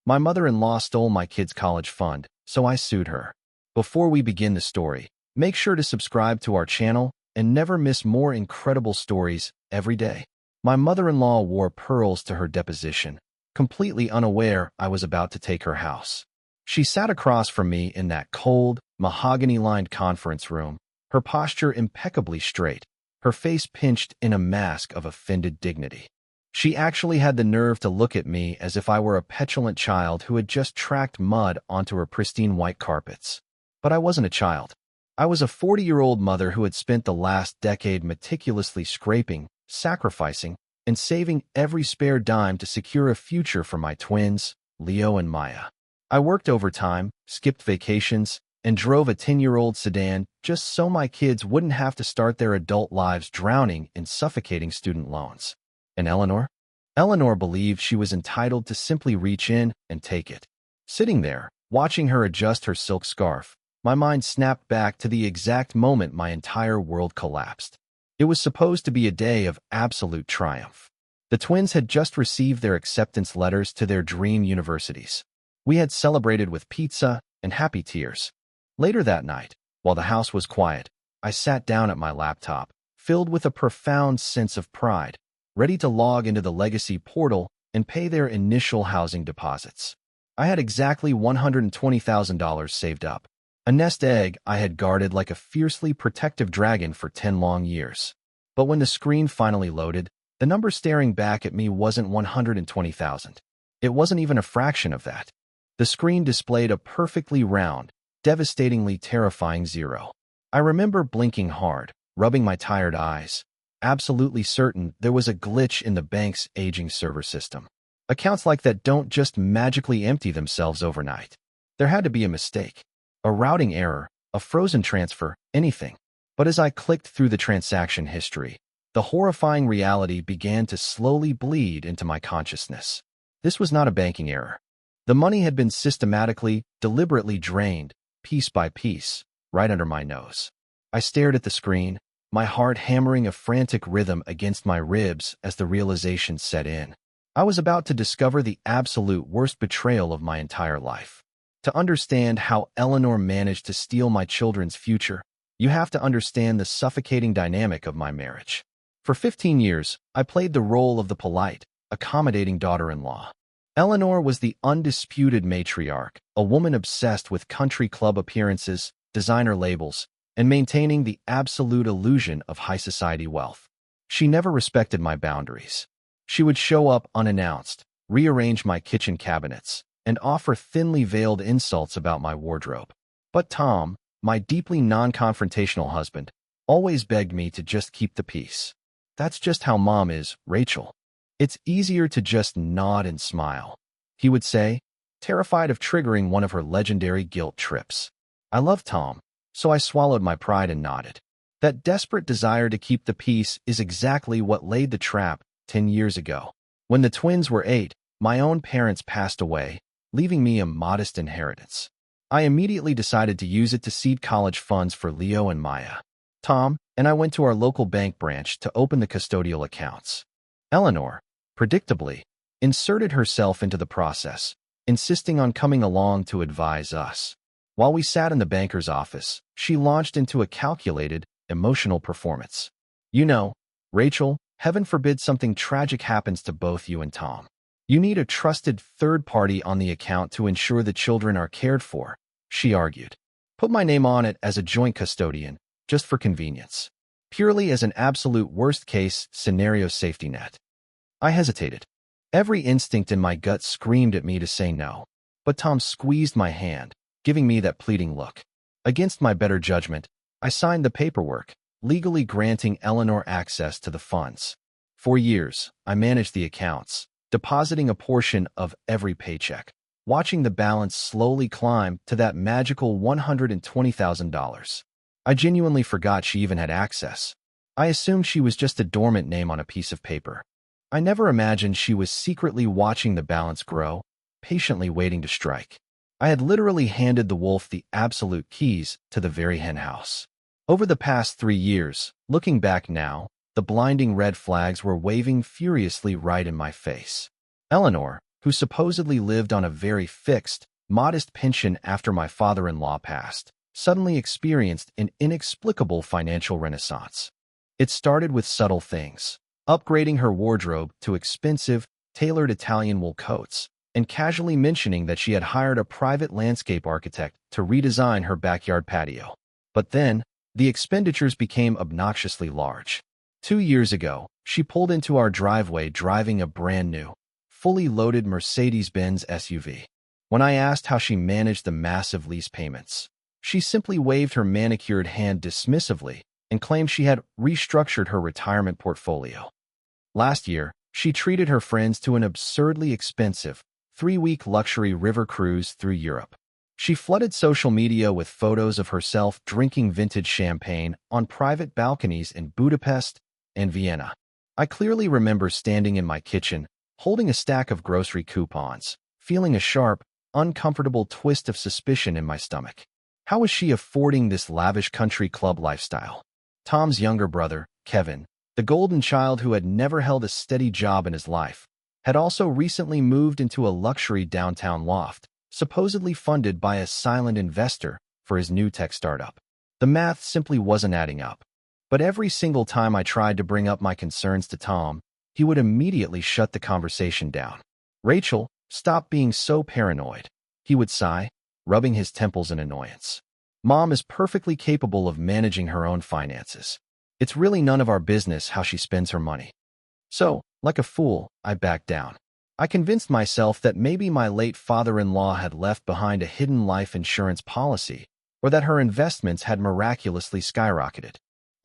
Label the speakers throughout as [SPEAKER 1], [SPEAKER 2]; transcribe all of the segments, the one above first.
[SPEAKER 1] My mother-in-law stole my kids' college fund, so I sued her. Before we begin the story, make sure to subscribe to our channel and never miss more incredible stories every day. My mother-in-law wore pearls to her deposition, completely unaware I was about to take her house. She sat across from me in that cold, mahogany-lined conference room, her posture impeccably straight, her face pinched in a mask of offended dignity. She actually had the nerve to look at me as if I were a petulant child who had just tracked mud onto her pristine white carpets. But I wasn't a child. I was a 40-year-old mother who had spent the last decade meticulously scraping, sacrificing, and saving every spare dime to secure a future for my twins, Leo and Maya. I worked overtime, skipped vacations, and drove a 10-year-old sedan just so my kids wouldn't have to start their adult lives drowning in suffocating student loans. And Eleanor? Eleanor believed she was entitled to simply reach in and take it. Sitting there, watching her adjust her silk scarf, my mind snapped back to the exact moment my entire world collapsed. It was supposed to be a day of absolute triumph. The twins had just received their acceptance letters to their dream universities. We had celebrated with pizza and happy tears. Later that night, while the house was quiet, I sat down at my laptop, filled with a profound sense of pride, ready to log into the legacy portal and pay their initial housing deposits. I had exactly $120,000 saved up, a nest egg I had guarded like a fiercely protective dragon for 10 long years. But when the screen finally loaded, the number staring back at me wasn't 120,000. It wasn't even a fraction of that. The screen displayed a perfectly round, devastatingly terrifying 0. I remember blinking hard, rubbing my tired eyes, absolutely certain there was a glitch in the bank's aging server system. Accounts like that don't just magically empty themselves overnight. There had to be a mistake, a routing error, a frozen transfer, anything. But as I clicked through the transaction history, the horrifying reality began to slowly bleed into my consciousness. This was not a banking error. The money had been systematically, deliberately drained, piece by piece, right under my nose. I stared at the screen, my heart hammering a frantic rhythm against my ribs as the realization set in. I was about to discover the absolute worst betrayal of my entire life. To understand how Eleanor managed to steal my children's future, you have to understand the suffocating dynamic of my marriage. For 15 years, I played the role of the polite, accommodating daughter-in-law. Eleanor was the undisputed matriarch, a woman obsessed with country club appearances, designer labels, and maintaining the absolute illusion of high society wealth. She never respected my boundaries. She would show up unannounced, rearrange my kitchen cabinets, and offer thinly veiled insults about my wardrobe. But Tom, my deeply non-confrontational husband, always begged me to just keep the peace. That's just how Mom is, Rachel. It's easier to just nod and smile, he would say, terrified of triggering one of her legendary guilt trips. I loved Tom, so I swallowed my pride and nodded. That desperate desire to keep the peace is exactly what laid the trap 10 years ago. When the twins were 8, my own parents passed away, leaving me a modest inheritance. I immediately decided to use it to seed college funds for Leo and Maya. Tom and I went to our local bank branch to open the custodial accounts. Eleanor, predictably, inserted herself into the process, insisting on coming along to advise us. While we sat in the banker's office, she launched into a calculated, emotional performance. You know, Rachel, heaven forbid something tragic happens to both you and Tom. You need a trusted third party on the account to ensure the children are cared for, she argued. Put my name on it as a joint custodian, just for convenience. Purely as an absolute worst-case scenario safety net. I hesitated. Every instinct in my gut screamed at me to say no. But Tom squeezed my hand, giving me that pleading look. Against my better judgment, I signed the paperwork, legally granting Eleanor access to the funds. For years, I managed the accounts, depositing a portion of every paycheck, watching the balance slowly climb to that magical $120,000. I genuinely forgot she even had access. I assumed she was just a dormant name on a piece of paper. I never imagined she was secretly watching the balance grow, patiently waiting to strike. I had literally handed the wolf the absolute keys to the very hen house. Over the past 3 years, looking back now, the blinding red flags were waving furiously right in my face. Eleanor, who supposedly lived on a very fixed, modest pension after my father-in-law passed, suddenly experienced an inexplicable financial renaissance. It started with subtle things, upgrading her wardrobe to expensive, tailored Italian wool coats, and casually mentioning that she had hired a private landscape architect to redesign her backyard patio. But then, the expenditures became obnoxiously large. 2 years ago, she pulled into our driveway driving a brand-new, fully loaded Mercedes-Benz SUV. When I asked how she managed the massive lease payments, she simply waved her manicured hand dismissively and claimed she had restructured her retirement portfolio. Last year, she treated her friends to an absurdly expensive, 3-week luxury river cruise through Europe. She flooded social media with photos of herself drinking vintage champagne on private balconies in Budapest and Vienna. I clearly remember standing in my kitchen, holding a stack of grocery coupons, feeling a sharp, uncomfortable twist of suspicion in my stomach. How was she affording this lavish country club lifestyle? Tom's younger brother, Kevin, the golden child who had never held a steady job in his life, had also recently moved into a luxury downtown loft, supposedly funded by a silent investor for his new tech startup. The math simply wasn't adding up. But every single time I tried to bring up my concerns to Tom, he would immediately shut the conversation down. "Rachel, stop being so paranoid," he would sigh, rubbing his temples in annoyance. "Mom is perfectly capable of managing her own finances. It's really none of our business how she spends her money." So, like a fool, I backed down. I convinced myself that maybe my late father-in-law had left behind a hidden life insurance policy, or that her investments had miraculously skyrocketed.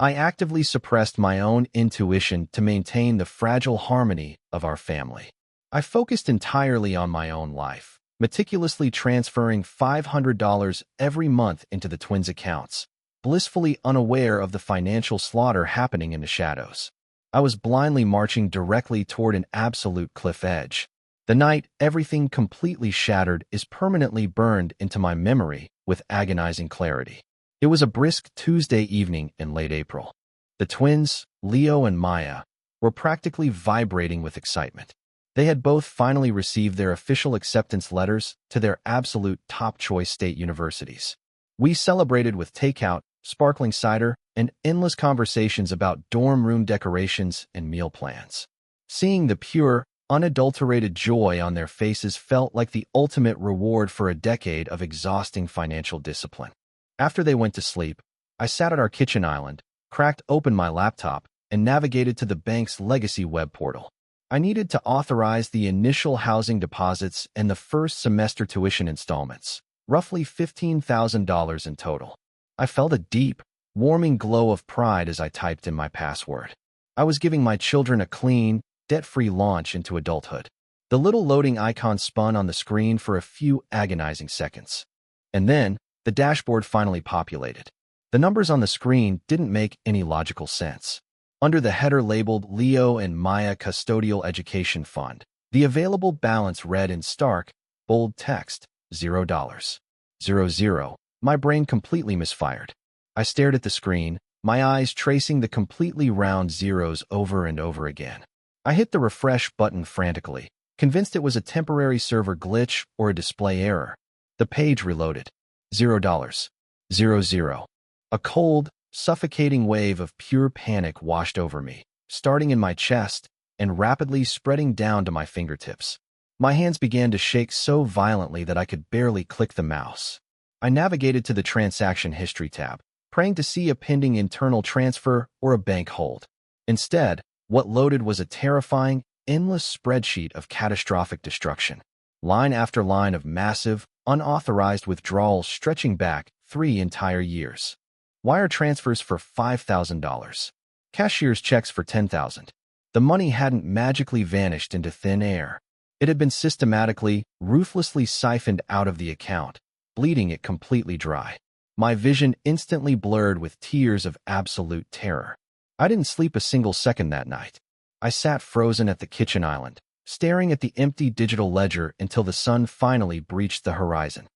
[SPEAKER 1] I actively suppressed my own intuition to maintain the fragile harmony of our family. I focused entirely on my own life, meticulously transferring $500 every month into the twins' accounts, blissfully unaware of the financial slaughter happening in the shadows. I was blindly marching directly toward an absolute cliff edge. The night everything completely shattered is permanently burned into my memory with agonizing clarity. It was a brisk Tuesday evening in late April. The twins, Leo and Maya, were practically vibrating with excitement. They had both finally received their official acceptance letters to their absolute top-choice state universities. We celebrated with takeout, sparkling cider, and endless conversations about dorm room decorations and meal plans. Seeing the pure, unadulterated joy on their faces felt like the ultimate reward for a decade of exhausting financial discipline. After they went to sleep, I sat at our kitchen island, cracked open my laptop, and navigated to the bank's legacy web portal. I needed to authorize the initial housing deposits and the first semester tuition installments, roughly $15,000 in total. I felt a deep, warming glow of pride as I typed in my password. I was giving my children a clean, debt-free launch into adulthood. The little loading icon spun on the screen for a few agonizing seconds. And then, the dashboard finally populated. The numbers on the screen didn't make any logical sense. Under the header labeled Leo and Maya Custodial Education Fund, the available balance read in stark, bold text, $0. 00. My brain completely misfired. I stared at the screen, my eyes tracing the completely round zeros over and over again. I hit the refresh button frantically, convinced it was a temporary server glitch or a display error. The page reloaded. $0. 00. A cold, suffocating wave of pure panic washed over me, starting in my chest and rapidly spreading down to my fingertips. My hands began to shake so violently that I could barely click the mouse. I navigated to the Transaction History tab, praying to see a pending internal transfer or a bank hold. Instead, what loaded was a terrifying, endless spreadsheet of catastrophic destruction. Line after line of massive, unauthorized withdrawals stretching back 3 entire years. Wire transfers for $5,000. Cashier's checks for $10,000. The money hadn't magically vanished into thin air. It had been systematically, ruthlessly siphoned out of the account, bleeding it completely dry. My vision instantly blurred with tears of absolute terror. I didn't sleep a single second that night. I sat frozen at the kitchen island, staring at the empty digital ledger until the sun finally breached the horizon.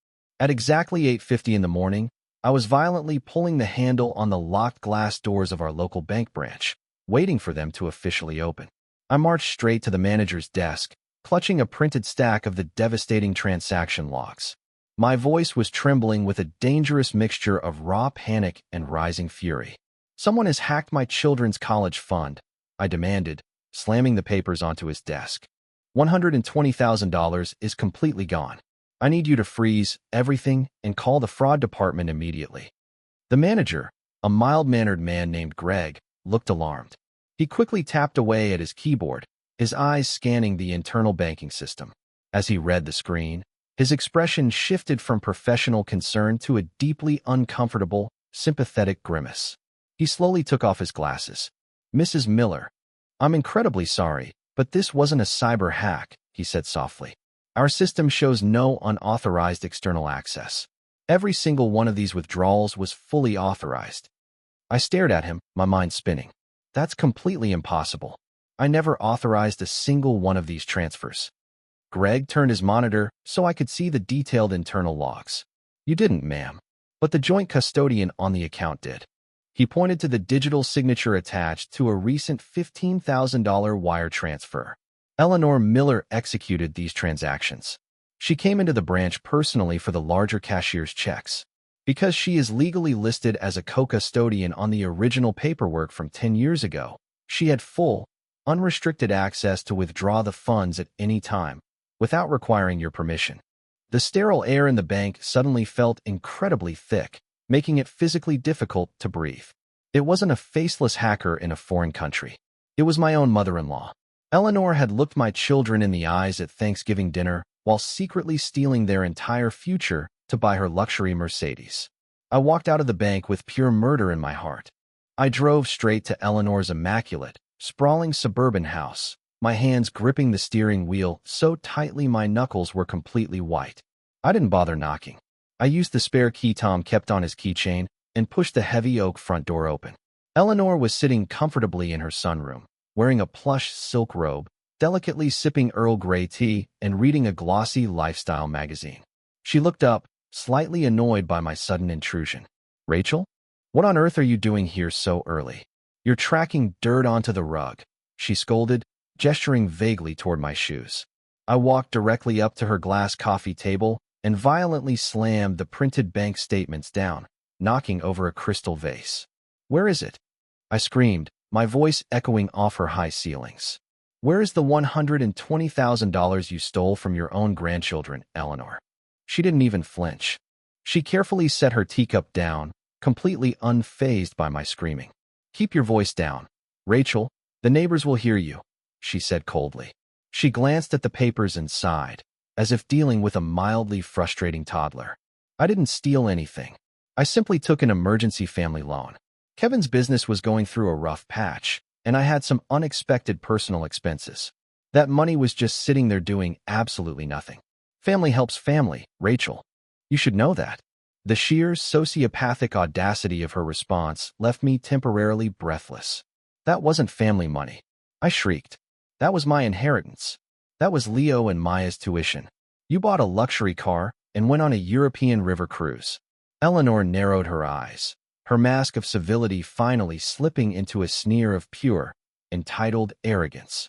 [SPEAKER 1] At exactly 8:50 in the morning, I was violently pulling the handle on the locked glass doors of our local bank branch, waiting for them to officially open. I marched straight to the manager's desk, clutching a printed stack of the devastating transaction logs. My voice was trembling with a dangerous mixture of raw panic and rising fury. "Someone has hacked my children's college fund," I demanded, slamming the papers onto his desk. $120,000 is completely gone. I need you to freeze everything and call the fraud department immediately." The manager, a mild-mannered man named Greg, looked alarmed. He quickly tapped away at his keyboard, his eyes scanning the internal banking system. As he read the screen, his expression shifted from professional concern to a deeply uncomfortable, sympathetic grimace. He slowly took off his glasses. "Mrs. Miller, I'm incredibly sorry, but this wasn't a cyber hack," he said softly. "Our system shows no unauthorized external access. Every single one of these withdrawals was fully authorized." I stared at him, my mind spinning. "That's completely impossible. I never authorized a single one of these transfers." Greg turned his monitor so I could see the detailed internal logs. "You didn't, ma'am, but the joint custodian on the account did." He pointed to the digital signature attached to a recent $15,000 wire transfer. "Eleanor Miller executed these transactions. She came into the branch personally for the larger cashier's checks. Because she is legally listed as a co-custodian on the original paperwork from 10 years ago, she had full, unrestricted access to withdraw the funds at any time, without requiring your permission." The sterile air in the bank suddenly felt incredibly thick, making it physically difficult to breathe. It wasn't a faceless hacker in a foreign country. It was my own mother-in-law. Eleanor had looked my children in the eyes at Thanksgiving dinner while secretly stealing their entire future to buy her luxury Mercedes. I walked out of the bank with pure murder in my heart. I drove straight to Eleanor's immaculate, sprawling suburban house, my hands gripping the steering wheel so tightly my knuckles were completely white. I didn't bother knocking. I used the spare key Tom kept on his keychain and pushed the heavy oak front door open. Eleanor was sitting comfortably in her sunroom, wearing a plush silk robe, delicately sipping Earl Grey tea and reading a glossy lifestyle magazine. She looked up, slightly annoyed by my sudden intrusion. "Rachel? What on earth are you doing here so early? You're tracking dirt onto the rug," she scolded, gesturing vaguely toward my shoes. I walked directly up to her glass coffee table and violently slammed the printed bank statements down, knocking over a crystal vase. "Where is it?" I screamed, my voice echoing off her high ceilings. "Where is the $120,000 you stole from your own grandchildren, Eleanor?" She didn't even flinch. She carefully set her teacup down, completely unfazed by my screaming. "Keep your voice down, Rachel. The neighbors will hear you," she said coldly. She glanced at the papers and sighed, as if dealing with a mildly frustrating toddler. "I didn't steal anything. I simply took an emergency family loan. Kevin's business was going through a rough patch, and I had some unexpected personal expenses. That money was just sitting there doing absolutely nothing. Family helps family, Rachel. You should know that." The sheer sociopathic audacity of her response left me temporarily breathless. "That wasn't family money," I shrieked. "That was my inheritance. That was Leo and Maya's tuition. You bought a luxury car and went on a European river cruise." Eleanor narrowed her eyes, her mask of civility finally slipping into a sneer of pure, entitled arrogance.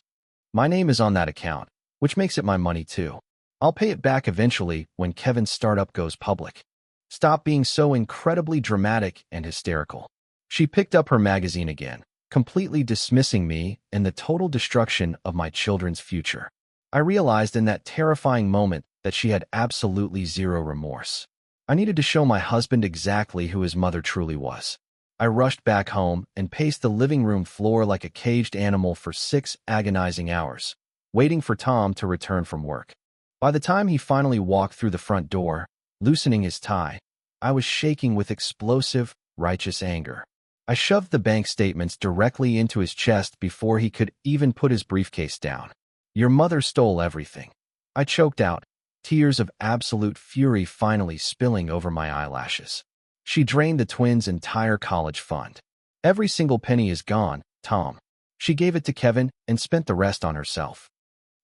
[SPEAKER 1] "My name is on that account, which makes it my money too. I'll pay it back eventually when Kevin's startup goes public. Stop being so incredibly dramatic and hysterical." She picked up her magazine again, completely dismissing me and the total destruction of my children's future. I realized in that terrifying moment that she had absolutely zero remorse. I needed to show my husband exactly who his mother truly was. I rushed back home and paced the living room floor like a caged animal for 6 agonizing hours, waiting for Tom to return from work. By the time he finally walked through the front door, loosening his tie, I was shaking with explosive, righteous anger. I shoved the bank statements directly into his chest before he could even put his briefcase down. "Your mother stole everything," I choked out, tears of absolute fury finally spilling over my eyelashes. "She drained the twins' entire college fund. Every single penny is gone, Tom. She gave it to Kevin and spent the rest on herself."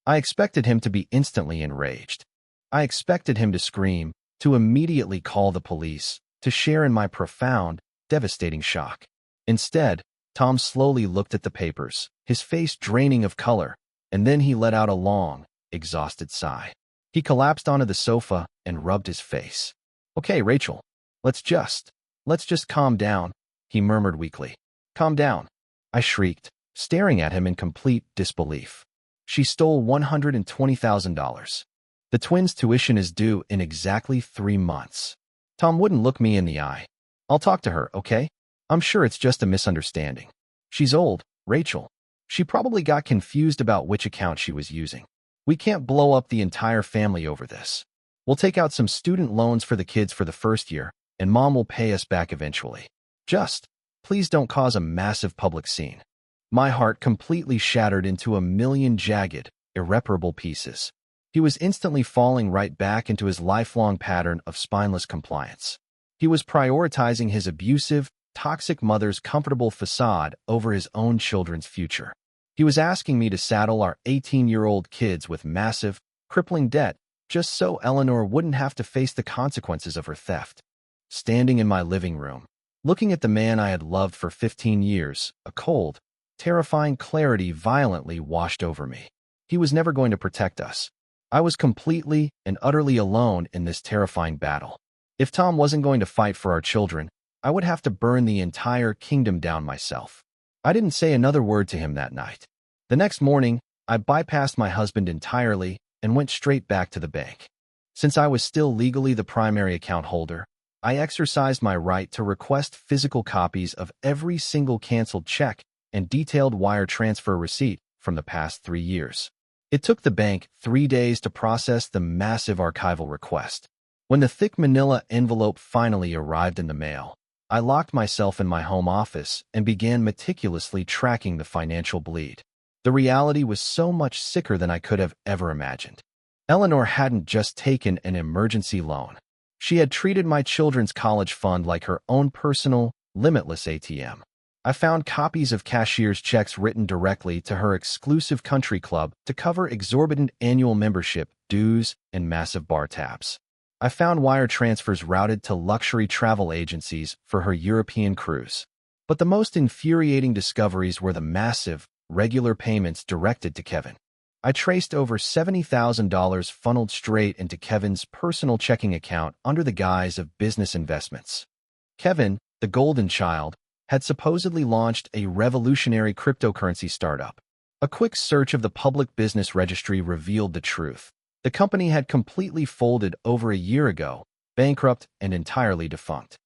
[SPEAKER 1] I expected him to be instantly enraged. I expected him to scream, to immediately call the police, to share in my profound, devastating shock. Instead, Tom slowly looked at the papers, his face draining of color, and then he let out a long, exhausted sigh. He collapsed onto the sofa and rubbed his face. "Okay, Rachel, let's just calm down," he murmured weakly. "Calm down," I shrieked, staring at him in complete disbelief. "She stole $120,000. The twins' tuition is due in exactly 3 months." Tom wouldn't look me in the eye. "I'll talk to her, okay? I'm sure it's just a misunderstanding. She's old, Rachel. She probably got confused about which account she was using. We can't blow up the entire family over this. We'll take out some student loans for the kids for the first year, and Mom will pay us back eventually. Just, please don't cause a massive public scene." My heart completely shattered into a million jagged, irreparable pieces. He was instantly falling right back into his lifelong pattern of spineless compliance. He was prioritizing his abusive, toxic mother's comfortable facade over his own children's future. He was asking me to saddle our 18-year-old kids with massive, crippling debt just so Eleanor wouldn't have to face the consequences of her theft. Standing in my living room, looking at the man I had loved for 15 years, a cold, terrifying clarity violently washed over me. He was never going to protect us. I was completely and utterly alone in this terrifying battle. If Tom wasn't going to fight for our children, I would have to burn the entire kingdom down myself. I didn't say another word to him that night. The next morning, I bypassed my husband entirely and went straight back to the bank. Since I was still legally the primary account holder, I exercised my right to request physical copies of every single canceled check and detailed wire transfer receipt from the past 3 years. It took the bank 3 days to process the massive archival request. When the thick manila envelope finally arrived in the mail, I locked myself in my home office and began meticulously tracking the financial bleed. The reality was so much sicker than I could have ever imagined. Eleanor hadn't just taken an emergency loan. She had treated my children's college fund like her own personal, limitless ATM. I found copies of cashier's checks written directly to her exclusive country club to cover exorbitant annual membership dues and massive bar tabs. I found wire transfers routed to luxury travel agencies for her European cruise. But the most infuriating discoveries were the massive, regular payments directed to Kevin. I traced over $70,000 funneled straight into Kevin's personal checking account under the guise of business investments. Kevin, the golden child, had supposedly launched a revolutionary cryptocurrency startup. A quick search of the Public Business Registry revealed the truth. The company had completely folded over a year ago, bankrupt and entirely defunct.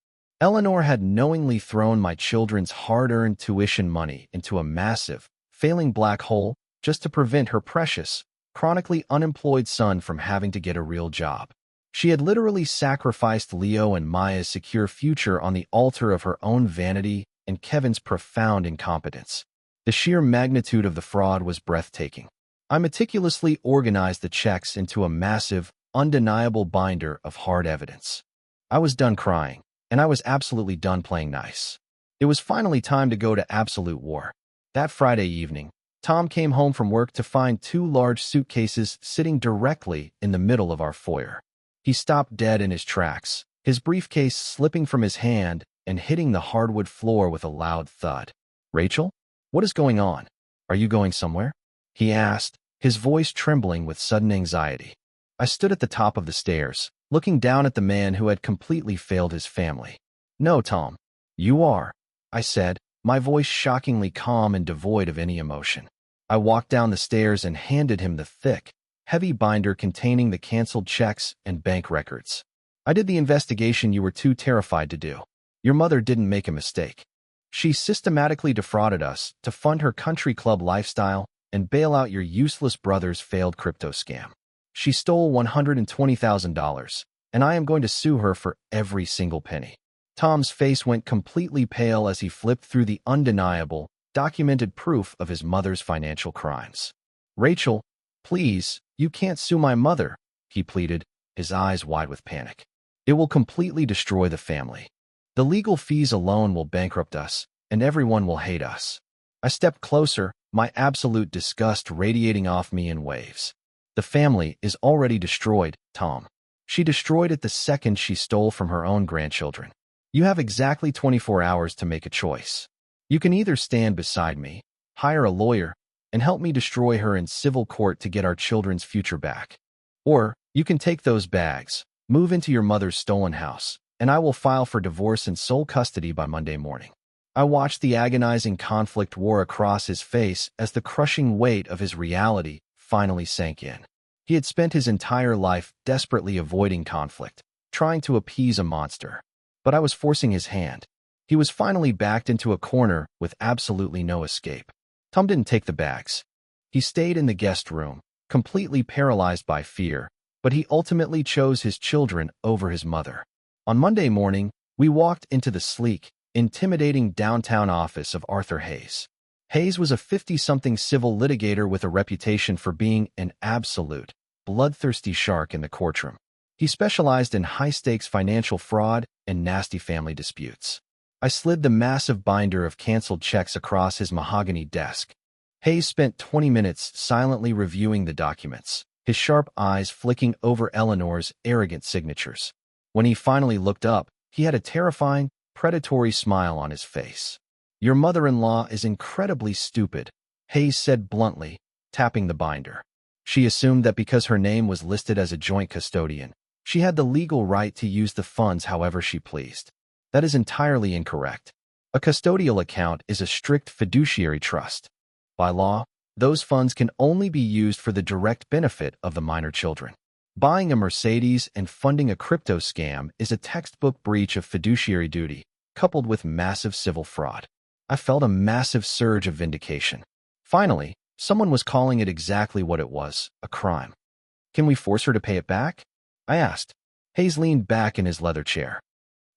[SPEAKER 1] Eleanor had knowingly thrown my children's hard-earned tuition money into a massive, failing black hole just to prevent her precious, chronically unemployed son from having to get a real job. She had literally sacrificed Leo and Maya's secure future on the altar of her own vanity and Kevin's profound incompetence. The sheer magnitude of the fraud was breathtaking. I meticulously organized the checks into a massive, undeniable binder of hard evidence. I was done crying, and I was absolutely done playing nice. It was finally time to go to absolute war. That Friday evening, Tom came home from work to find 2 large suitcases sitting directly in the middle of our foyer. He stopped dead in his tracks, his briefcase slipping from his hand and hitting the hardwood floor with a loud thud. "Rachel, what is going on? Are you going somewhere?" he asked, his voice trembling with sudden anxiety. I stood at the top of the stairs, looking down at the man who had completely failed his family. "No, Tom. You are," I said, my voice shockingly calm and devoid of any emotion. I walked down the stairs and handed him the thick, heavy binder containing the canceled checks and bank records. "I did the investigation you were too terrified to do. Your mother didn't make a mistake. She systematically defrauded us to fund her country club lifestyle and bail out your useless brother's failed crypto scam. She stole $120,000, and I am going to sue her for every single penny." Tom's face went completely pale as he flipped through the undeniable, documented proof of his mother's financial crimes. "Rachel, please, you can't sue my mother," he pleaded, his eyes wide with panic. "It will completely destroy the family. The legal fees alone will bankrupt us, and everyone will hate us." I stepped closer, my absolute disgust radiating off me in waves. "The family is already destroyed, Tom. She destroyed it the second she stole from her own grandchildren. You have exactly 24 hours to make a choice. You can either stand beside me, hire a lawyer, and help me destroy her in civil court to get our children's future back. Or, you can take those bags, move into your mother's stolen house, and I will file for divorce and sole custody by Monday morning. I watched the agonizing conflict war across his face as the crushing weight of his reality finally sank in. He had spent his entire life desperately avoiding conflict, trying to appease a monster. But I was forcing his hand. He was finally backed into a corner with absolutely no escape. Tom didn't take the bags. He stayed in the guest room, completely paralyzed by fear, but he ultimately chose his children over his mother. On Monday morning, we walked into the sleek, intimidating downtown office of Arthur Hayes. Hayes was a 50-something civil litigator with a reputation for being an absolute, bloodthirsty shark in the courtroom. He specialized in high-stakes financial fraud and nasty family disputes. I slid the massive binder of canceled checks across his mahogany desk. Hayes spent 20 minutes silently reviewing the documents, his sharp eyes flicking over Eleanor's arrogant signatures. When he finally looked up, he had a terrifying, predatory smile on his face. "Your mother-in-law is incredibly stupid," Hayes said bluntly, tapping the binder. "She assumed that because her name was listed as a joint custodian, she had the legal right to use the funds however she pleased. That is entirely incorrect. A custodial account is a strict fiduciary trust. By law, those funds can only be used for the direct benefit of the minor children. Buying a Mercedes and funding a crypto scam is a textbook breach of fiduciary duty, coupled with massive civil fraud." I felt a massive surge of vindication. Finally, someone was calling it exactly what it was, a crime. "Can we force her to pay it back?" I asked. Hayes leaned back in his leather chair.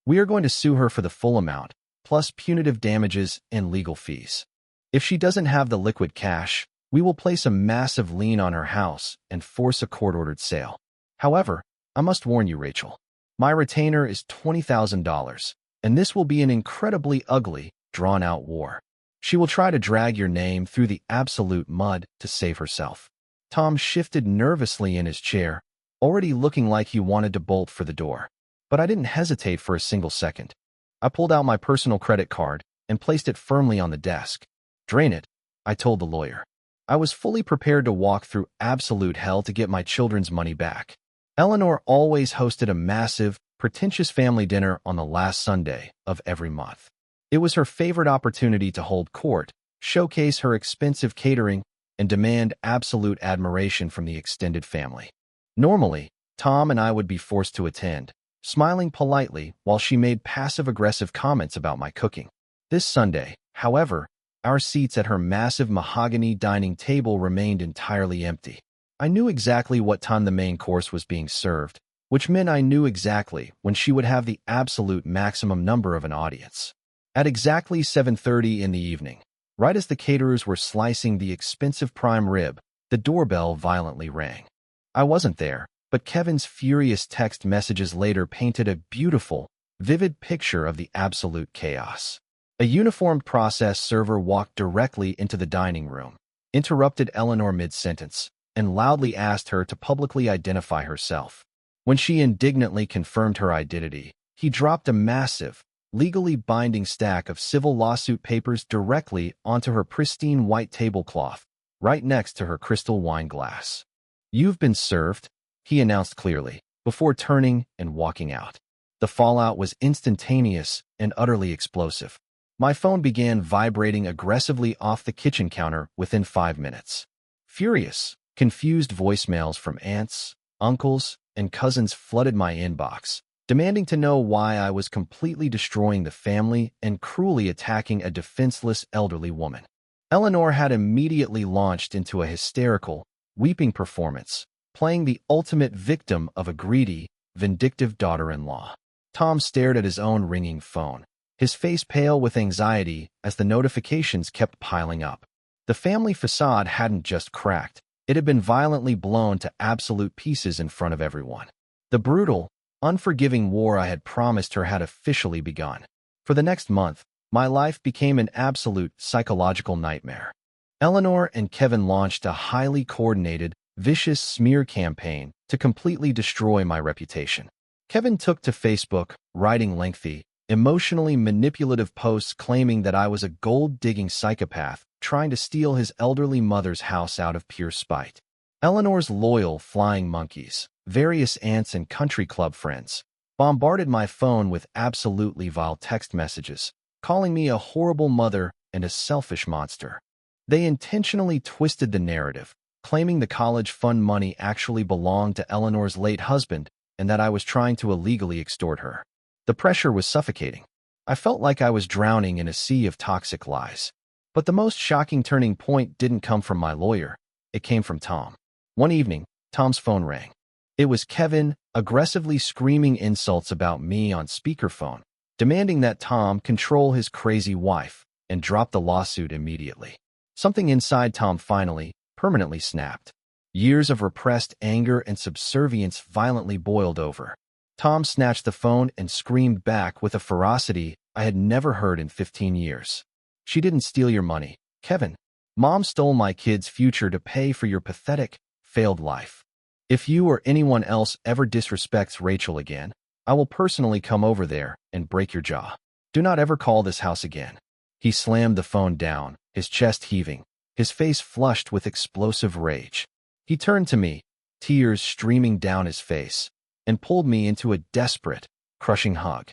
[SPEAKER 1] "We are going to sue her for the full amount, plus punitive damages and legal fees. If she doesn't have the liquid cash, we will place a massive lien on her house and force a court-ordered sale. However, I must warn you, Rachel, my retainer is $20,000, and this will be an incredibly ugly, drawn-out war. She will try to drag your name through the absolute mud to save herself." Tom shifted nervously in his chair, already looking like he wanted to bolt for the door. But I didn't hesitate for a single second. I pulled out my personal credit card and placed it firmly on the desk. "Drain it," I told the lawyer. I was fully prepared to walk through absolute hell to get my children's money back. Eleanor always hosted a massive, pretentious family dinner on the last Sunday of every month. It was her favorite opportunity to hold court, showcase her expensive catering, and demand absolute admiration from the extended family. Normally, Tom and I would be forced to attend, smiling politely while she made passive-aggressive comments about my cooking. This Sunday, however, our seats at her massive mahogany dining table remained entirely empty. I knew exactly what time the main course was being served, which meant I knew exactly when she would have the absolute maximum number of an audience. At exactly 7:30 in the evening, right as the caterers were slicing the expensive prime rib, the doorbell violently rang. I wasn't there, but Kevin's furious text messages later painted a beautiful, vivid picture of the absolute chaos. A uniformed process server walked directly into the dining room, interrupted Eleanor mid-sentence, and loudly asked her to publicly identify herself. When she indignantly confirmed her identity, he dropped a massive, legally binding stack of civil lawsuit papers directly onto her pristine white tablecloth, right next to her crystal wine glass. "You've been served," he announced clearly, before turning and walking out. The fallout was instantaneous and utterly explosive. My phone began vibrating aggressively off the kitchen counter within 5 minutes. Furious, confused voicemails from aunts, uncles, and cousins flooded my inbox, demanding to know why I was completely destroying the family and cruelly attacking a defenseless elderly woman. Eleanor had immediately launched into a hysterical, weeping performance, playing the ultimate victim of a greedy, vindictive daughter-in-law. Tom stared at his own ringing phone, his face pale with anxiety as the notifications kept piling up. The family facade hadn't just cracked, it had been violently blown to absolute pieces in front of everyone. The brutal, unforgiving war I had promised her had officially begun. For the next month, my life became an absolute psychological nightmare. Eleanor and Kevin launched a highly coordinated, vicious smear campaign to completely destroy my reputation. Kevin took to Facebook, writing lengthy, emotionally manipulative posts claiming that I was a gold-digging psychopath trying to steal his elderly mother's house out of pure spite. Eleanor's loyal flying monkeys, various aunts and country club friends, bombarded my phone with absolutely vile text messages, calling me a horrible mother and a selfish monster. They intentionally twisted the narrative, claiming the college fund money actually belonged to Eleanor's late husband and that I was trying to illegally extort her. The pressure was suffocating. I felt like I was drowning in a sea of toxic lies. But the most shocking turning point didn't come from my lawyer. It came from Tom. One evening, Tom's phone rang. It was Kevin, aggressively screaming insults about me on speakerphone, demanding that Tom control his crazy wife and drop the lawsuit immediately. Something inside Tom finally, permanently snapped. Years of repressed anger and subservience violently boiled over. Tom snatched the phone and screamed back with a ferocity I had never heard in 15 years. "She didn't steal your money, Kevin. Mom stole my kid's future to pay for your pathetic, failed life. If you or anyone else ever disrespects Rachel again, I will personally come over there and break your jaw. Do not ever call this house again." He slammed the phone down, his chest heaving, his face flushed with explosive rage. He turned to me, tears streaming down his face, and pulled me into a desperate, crushing hug.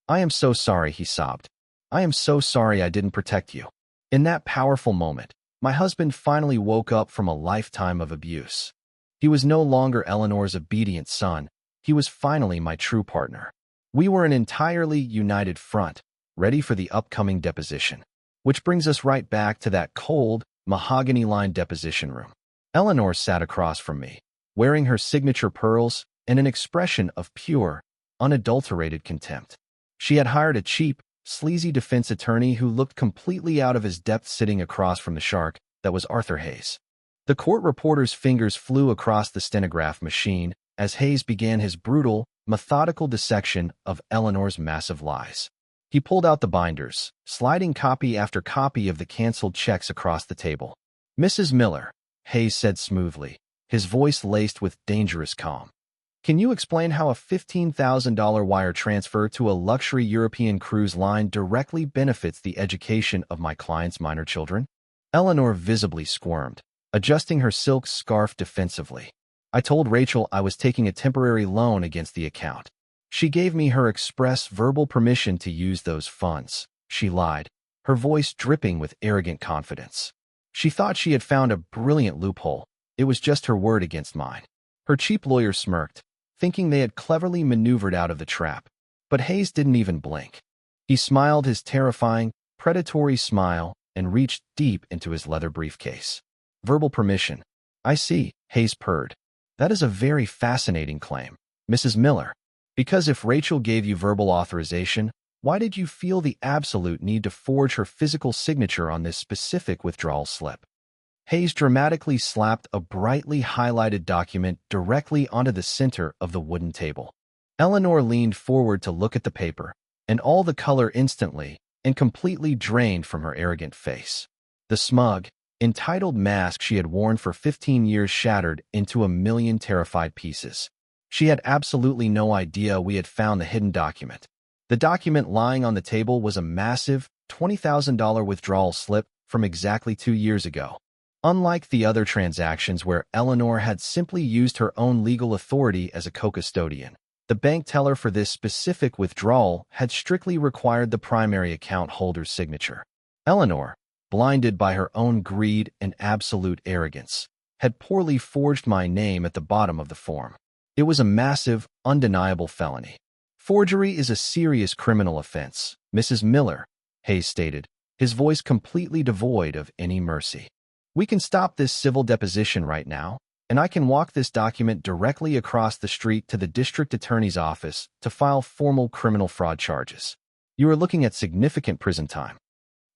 [SPEAKER 1] "I am so sorry," he sobbed. "I am so sorry I didn't protect you." In that powerful moment, my husband finally woke up from a lifetime of abuse. He was no longer Eleanor's obedient son. He was finally my true partner. We were an entirely united front, ready for the upcoming deposition. Which brings us right back to that cold, mahogany-lined deposition room. Eleanor sat across from me, wearing her signature pearls and an expression of pure, unadulterated contempt. She had hired a cheap, sleazy defense attorney who looked completely out of his depth sitting across from the shark that was Arthur Hayes. The court reporter's fingers flew across the stenograph machine as Hayes began his brutal, methodical dissection of Eleanor's massive lies. He pulled out the binders, sliding copy after copy of the canceled checks across the table. "Mrs. Miller," Hayes said smoothly, his voice laced with dangerous calm. "Can you explain how a $15,000 wire transfer to a luxury European cruise line directly benefits the education of my client's minor children?" Eleanor visibly squirmed, adjusting her silk scarf defensively. "I told Rachel I was taking a temporary loan against the account. She gave me her express verbal permission to use those funds," she lied, her voice dripping with arrogant confidence. She thought she had found a brilliant loophole. It was just her word against mine. Her cheap lawyer smirked, thinking they had cleverly maneuvered out of the trap. But Hayes didn't even blink. He smiled his terrifying, predatory smile and reached deep into his leather briefcase. "Verbal permission. I see," Hayes purred. "That is a very fascinating claim, Mrs. Miller. Because if Rachel gave you verbal authorization, why did you feel the absolute need to forge her physical signature on this specific withdrawal slip?" Hayes dramatically slapped a brightly highlighted document directly onto the center of the wooden table. Eleanor leaned forward to look at the paper, and all the color instantly and completely drained from her arrogant face. The smug, entitled mask she had worn for 15 years shattered into a million terrified pieces. She had absolutely no idea we had found the hidden document. The document lying on the table was a massive $20,000 withdrawal slip from exactly 2 years ago. Unlike the other transactions where Eleanor had simply used her own legal authority as a co-custodian, the bank teller for this specific withdrawal had strictly required the primary account holder's signature. Eleanor, blinded by her own greed and absolute arrogance, had poorly forged my name at the bottom of the form. It was a massive, undeniable felony. "Forgery is a serious criminal offense, Mrs. Miller," Hayes stated, his voice completely devoid of any mercy. "We can stop this civil deposition right now, and I can walk this document directly across the street to the district attorney's office to file formal criminal fraud charges. You are looking at significant prison time."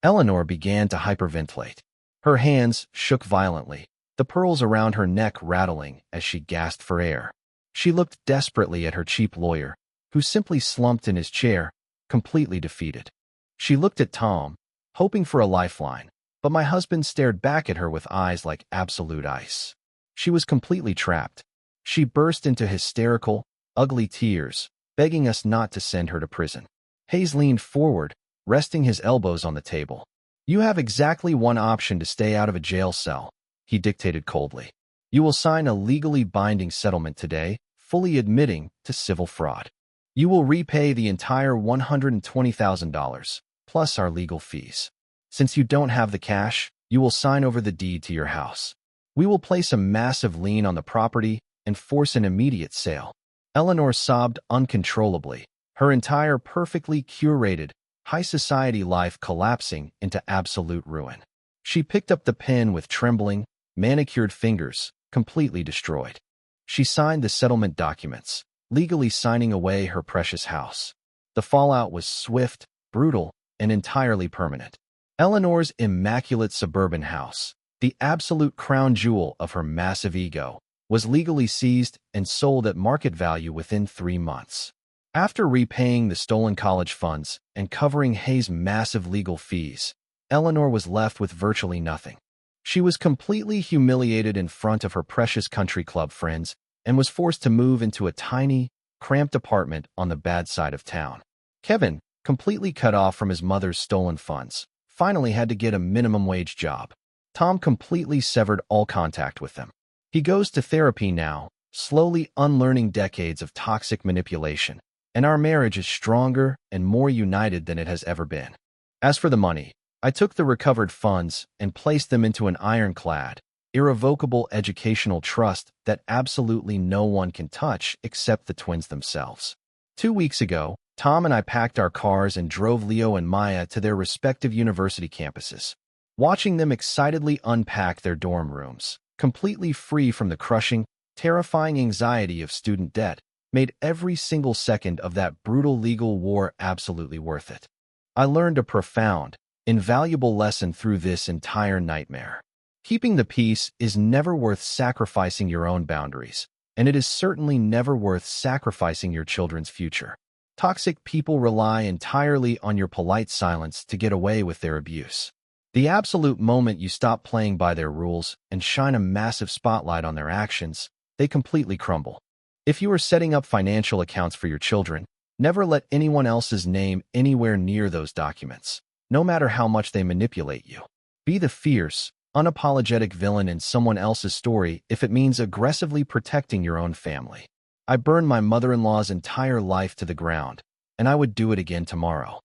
[SPEAKER 1] Eleanor began to hyperventilate. Her hands shook violently, the pearls around her neck rattling as she gasped for air. She looked desperately at her cheap lawyer, who simply slumped in his chair, completely defeated. She looked at Tom, hoping for a lifeline, but my husband stared back at her with eyes like absolute ice. She was completely trapped. She burst into hysterical, ugly tears, begging us not to send her to prison. Hayes leaned forward, resting his elbows on the table. You have exactly one option to stay out of a jail cell, he dictated coldly. You will sign a legally binding settlement today, fully admitting to civil fraud. You will repay the entire $120,000, plus our legal fees. Since you don't have the cash, you will sign over the deed to your house. We will place a massive lien on the property and force an immediate sale. Eleanor sobbed uncontrollably, her entire perfectly curated, high-society life collapsing into absolute ruin. She picked up the pen with trembling, manicured fingers, completely destroyed. She signed the settlement documents, legally signing away her precious house. The fallout was swift, brutal, and entirely permanent. Eleanor's immaculate suburban house, the absolute crown jewel of her massive ego, was legally seized and sold at market value within 3 months. After repaying the stolen college funds and covering Hayes' massive legal fees, Eleanor was left with virtually nothing. She was completely humiliated in front of her precious country club friends and was forced to move into a tiny, cramped apartment on the bad side of town. Kevin, completely cut off from his mother's stolen funds, finally had to get a minimum wage job. Tom completely severed all contact with them. He goes to therapy now, slowly unlearning decades of toxic manipulation, and our marriage is stronger and more united than it has ever been. As for the money, I took the recovered funds and placed them into an ironclad, irrevocable educational trust that absolutely no one can touch except the twins themselves. 2 weeks ago, Tom and I packed our cars and drove Leo and Maya to their respective university campuses. Watching them excitedly unpack their dorm rooms, completely free from the crushing, terrifying anxiety of student debt, made every single second of that brutal legal war absolutely worth it. I learned a profound, invaluable lesson through this entire nightmare. Keeping the peace is never worth sacrificing your own boundaries, and it is certainly never worth sacrificing your children's future. Toxic people rely entirely on your polite silence to get away with their abuse. The absolute moment you stop playing by their rules and shine a massive spotlight on their actions, they completely crumble. If you are setting up financial accounts for your children, never let anyone else's name anywhere near those documents, no matter how much they manipulate you. Be the fierce, unapologetic villain in someone else's story if it means aggressively protecting your own family. I burned my mother-in-law's entire life to the ground, and I would do it again tomorrow.